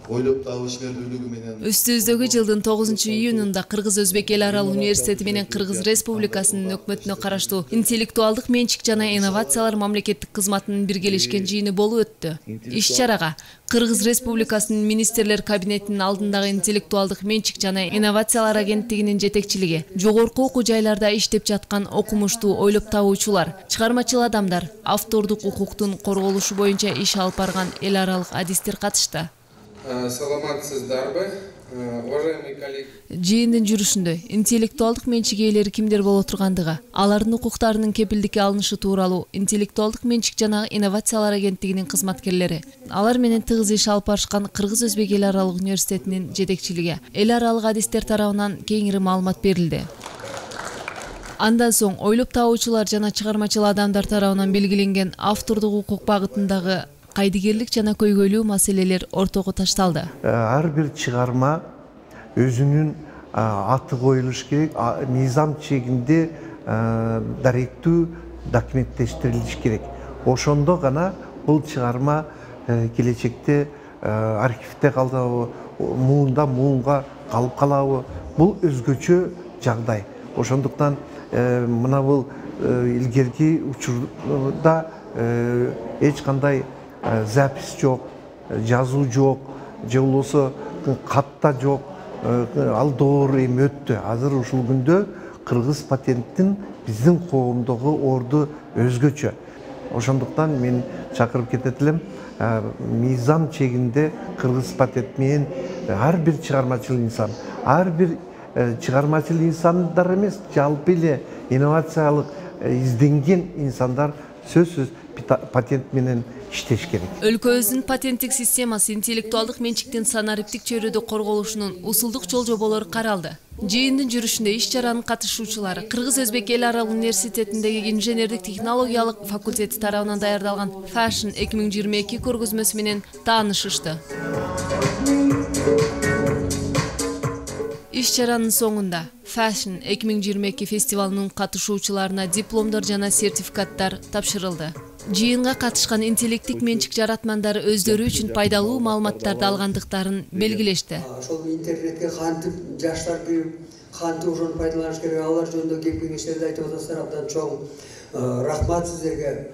ойлоп табыш бердүүлүгү менен. Үстүбүздөгү жылдын 9-июнунда Кыргыз-Өзбек эл аралык университети менен Кыргыз Республикасынын өкмөтүнө караштуу интеллектуалдык менчик жана инновациялар мамлекеттик кызматынын биргелешкен жыйыны болуп өттү. Иш-чарага Кыргыз Республикасынын министрлер кабинетинин алдындагы интеллектуалдык менчик жана инновациялар агенттигинин жетекчилиги, жогорку окуу жайларда иштеп жаткан окумуштуу ойлоп табуучулар, чыгармачыл адамдар, автордук укуктун корголушу боюнча иш алып барган эл аралык адистер катышты. Саламатсыздарбы, уважаемые коллеги. Жыйындын жүрүшүндө интеллектуалдык менчик ээлери кимдер боло тургандыгы, алардын укуктарынын кепилдикке алынышы тууралуу интеллектуалдык менчик жана инновациялар агенттигинин кызматкерлери, алар менен тыгыз иш алып барышкан Кыргыз-Өзбек эл аралык университетинин жетекчилиги, эл аралык адистер тарабынан кеңири маалымат берилди. Андан соң ойлоп табуучулар жана чыгармачыл адамдар тарабынан белгиленген автордук укук багытындагы кайдыгерлик жана көйгөйлүү маселелер ортого ташталды. Ар бир чыгарма өзүнүн аты коюлуш керек, мыйзам чегинде даректүү документтештирилиш керек. Ошондо гана бул чыгарма келечекте архивде калабы, муунга калып калабы, бул өзгөчө жагдай. Ошондуктан мына бул илгерки учурда эч кандай запись жок, жазуу жок, же болбосо катта жок, ал доор эми өттү. Азыр ушул күндө кыргыз патенттин биздин коомдогу орду өзгөчө. Ошондуктан мен чакырып кетет элем, мыйзам чегинде кыргыз патент менен ар бир чыгармачыл инсан, ар бир чыгармачыл инсандар эмес, жалпы эле инновациялык изденген инсандар сөзсүз патент менен иштеш керек. Өлкөбүздүн патенттик системасы интеллектуалдык менчиктин санариптик чөйрөдө корголушунун усулдук жол-жоболору каралды. Жыйындын жүрүшүндө иш-чаранын катышуучулары Кыргыз-Өзбек эл аралык университетиндеги инженердик технологиялык факультети тарабынан даярдалган Fashion 2022 көргөзмөсү менен таанышышты. Иш-чаранын соңунда Fashion 2022 фестивалынын катышуучуларына дипломдор жана сертификаттар тапшырылды. Жыйынга катышкан интеллектик менчик жаратмандары өздөрү үчүн пайдалуу маалыматтарды алгандыктарын белгилешти. Ошол интернетке кантип жаштар кирип, кантип ошону пайдаланыш керек, алар жөнүндө кеп кеңештерди айтып атасыздар. Абдан чоң рахмат сиздерге.